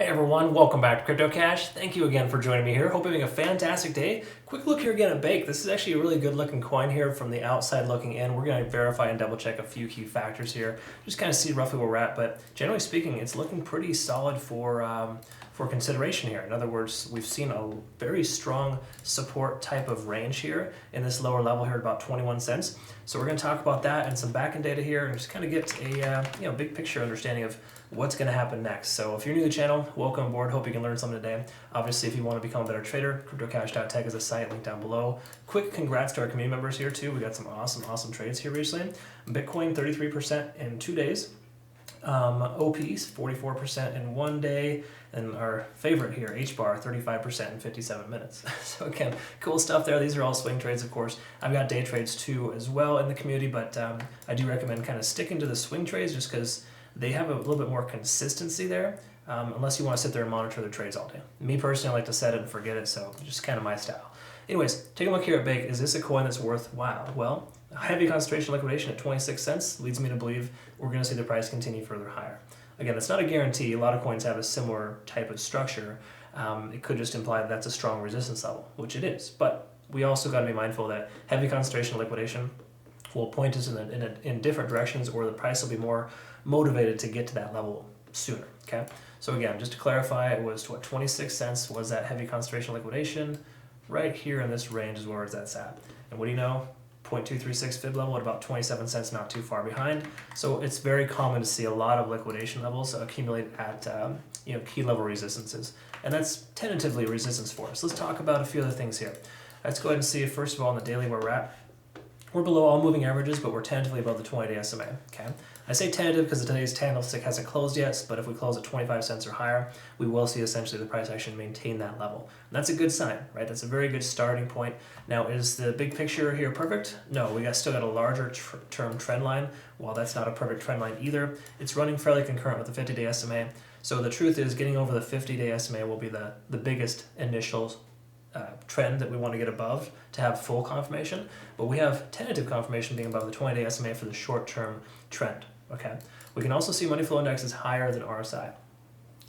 Hey everyone, welcome back to Crypto Cash. Thank you again for joining me here. Hope you're having a fantastic day. Quick look here again at Bake. This is actually a really good looking coin here from the outside looking in. We're going to verify and double check a few key factors here. Just kind of see roughly where we're at, but generally speaking, it's looking pretty solid for consideration here. In other words, we've seen a very strong support type of range here in this lower level here at about 21 cents. So we're going to talk about that and some backend data here and just kind of get a big picture understanding of what's going to happen next. So if you're new to the channel, welcome aboard. Hope you can learn something today. Obviously, if you want to become a better trader, cryptocash.tech is a site linked down below. Quick congrats to our community members here too. We got some awesome trades here recently. Bitcoin 33% in 2 days. OPs 44% in 1 day, and our favorite here, HBAR 35% in 57 minutes. So again, cool stuff there. These are all swing trades, of course. I've got day trades too as well in the community, but I do recommend kind of sticking to the swing trades just because they have a little bit more consistency there, unless you want to sit there and monitor their trades all day. Me personally, I like to set it and forget it, so just kind of my style. Anyways, take a look here at Bake. Is this a coin that's worthwhile? Well, heavy concentration liquidation at 26 cents leads me to believe we're going to see the price continue further higher. Again, it's not a guarantee. A lot of coins have a similar type of structure. It could just imply that that's a strong resistance level, which it is. But we also got to be mindful that heavy concentration liquidation will point us in different directions, or the price will be more motivated to get to that level sooner. Okay. So again, just to clarify, it was what 26 cents was that heavy concentration liquidation. Right here in this range is where that's at. And what do you know? 0.236 fib level at about 27 cents, not too far behind. So it's very common to see a lot of liquidation levels accumulate at key level resistances, and that's tentatively resistance for us. Let's talk about a few other things here. Let's go ahead and see, first of all, on the daily where we're at. We're below all moving averages, but we're tentatively above the 20-day SMA. Okay, I say tentative because today's candlestick hasn't closed yet, but if we close at 25 cents or higher, we will see essentially the price action maintain that level. And that's a good sign, right? That's a very good starting point. Now, is the big picture here perfect? No, we still got a larger term trend line. While that's not a perfect trend line either, it's running fairly concurrent with the 50-day SMA. So the truth is, getting over the 50-day SMA will be the biggest initial trend that we want to get above to have full confirmation, but we have tentative confirmation being above the 20-day SMA for the short-term trend. Okay, we can also see money flow index is higher than RSI.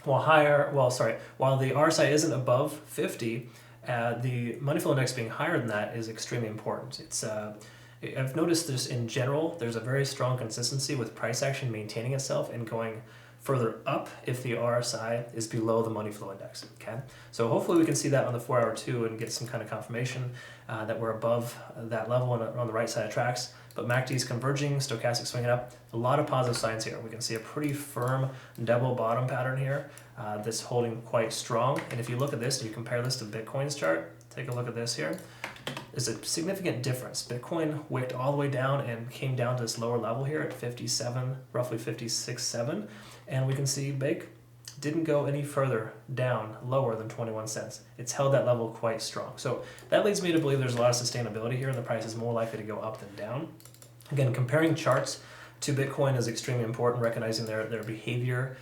While the RSI isn't above 50, the money flow index being higher than that is extremely important. It's I've noticed this in general. There's a very strong consistency with price action maintaining itself and going further up if the RSI is below the money flow index. Okay, so hopefully we can see that on the 4-hour too and get some kind of confirmation that we're above that level on the right side of tracks. But MACD is converging, stochastic swinging up. A lot of positive signs here. We can see a pretty firm double bottom pattern here that's holding quite strong. And if you look at this and you compare this to Bitcoin's chart, take a look at this here. There's a significant difference. Bitcoin wicked all the way down and came down to this lower level here at 57, roughly 56.7. And we can see Bake didn't go any further down lower than 21 cents. It's held that level quite strong. So that leads me to believe there's a lot of sustainability here and the price is more likely to go up than down. Again, comparing charts to Bitcoin is extremely important, recognizing their behavior,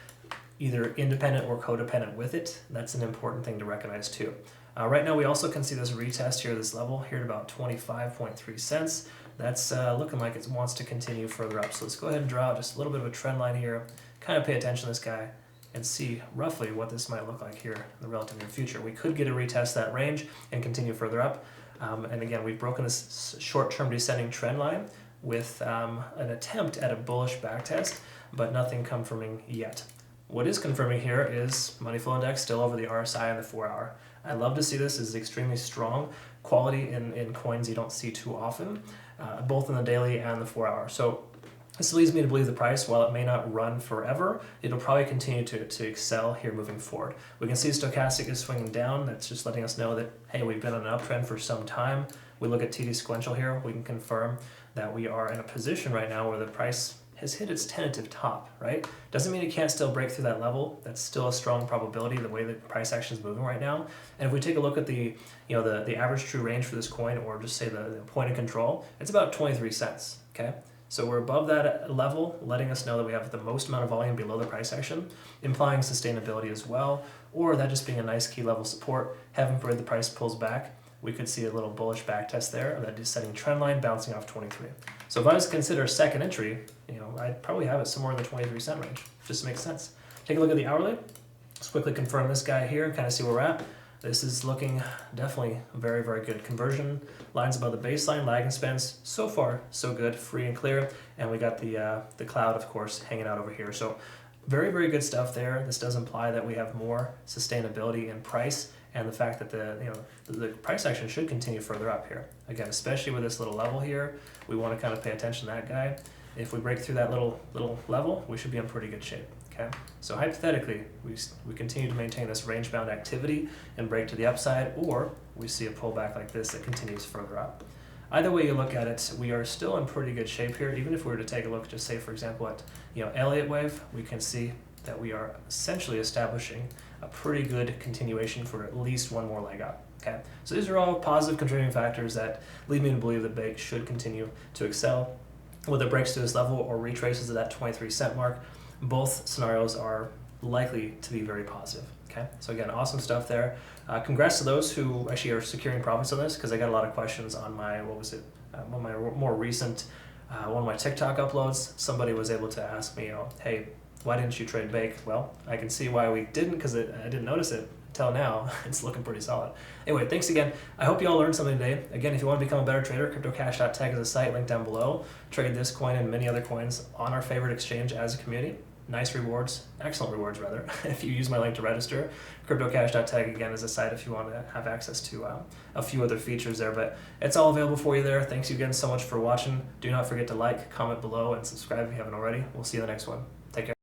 either independent or codependent with it. That's an important thing to recognize too. Right now we also can see this retest here, this level here at about 25.3 cents. That's looking like it wants to continue further up. So let's go ahead and draw out just a little bit of a trend line here, kind of pay attention to this guy and see roughly what this might look like here in the relative near future. We could get a retest that range and continue further up. And again, we've broken this short-term descending trend line with an attempt at a bullish backtest, but nothing confirming yet. What is confirming here is money flow index still over the RSI and the 4-hour. I love to see this. This is extremely strong quality in coins you don't see too often, both in the daily and the 4-hour. So this leads me to believe the price, while it may not run forever, it'll probably continue to excel here moving forward. We can see stochastic is swinging down. That's just letting us know that, hey, we've been on an uptrend for some time. We look at TD sequential here. We can confirm that we are in a position right now where the price has hit its tentative top, right? Doesn't mean it can't still break through that level. That's still a strong probability the way the price action is moving right now. And if we take a look at the average true range for this coin, or just say the point of control, it's about 23 cents, okay? So we're above that level, letting us know that we have the most amount of volume below the price action, implying sustainability as well, or that just being a nice key level support. Heaven forbid the price pulls back, we could see a little bullish back test there, or that descending trend line bouncing off 23. So if I was to consider a second entry, I'd probably have it somewhere in the 23 cent range. Just makes sense. Take a look at the hourly. Let's quickly confirm this guy here and kind of see where we're at. This is looking definitely very, very good. Conversion lines above the baseline, lag and spends, so far so good, free and clear. And we got the cloud, of course, hanging out over here. So very, very good stuff there. This does imply that we have more sustainability in price, and the fact that the price action should continue further up here. Again, especially with this little level here, we want to kind of pay attention to that guy. If we break through that little level, we should be in pretty good shape. Okay, so hypothetically, we continue to maintain this range-bound activity and break to the upside, or we see a pullback like this that continues further up. Either way you look at it, we are still in pretty good shape here. Even if we were to take a look, just say for example at Elliott Wave, we can see that we are essentially establishing a pretty good continuation for at least one more leg up. Okay, so these are all positive contributing factors that lead me to believe that BAKE should continue to excel. Whether it breaks to this level or retraces to that 23-cent mark, both scenarios are likely to be very positive. Okay, so again, awesome stuff there. Congrats to those who actually are securing profits on this, because I got a lot of questions on my, one of my more recent, one of my TikTok uploads. Somebody was able to ask me, hey, why didn't you trade BAKE? Well, I can see why we didn't, because I didn't notice it until now. It's looking pretty solid. Anyway, thanks again. I hope you all learned something today. Again, if you want to become a better trader, cryptocash.tech is a site linked down below. Trade this coin and many other coins on our favorite exchange as a community. Nice rewards, excellent rewards rather, if you use my link to register. Cryptocash.tech again is a site if you want to have access to a few other features there, but it's all available for you there. Thanks again so much for watching. Do not forget to like, comment below, and subscribe if you haven't already. We'll see you in the next one. Take care.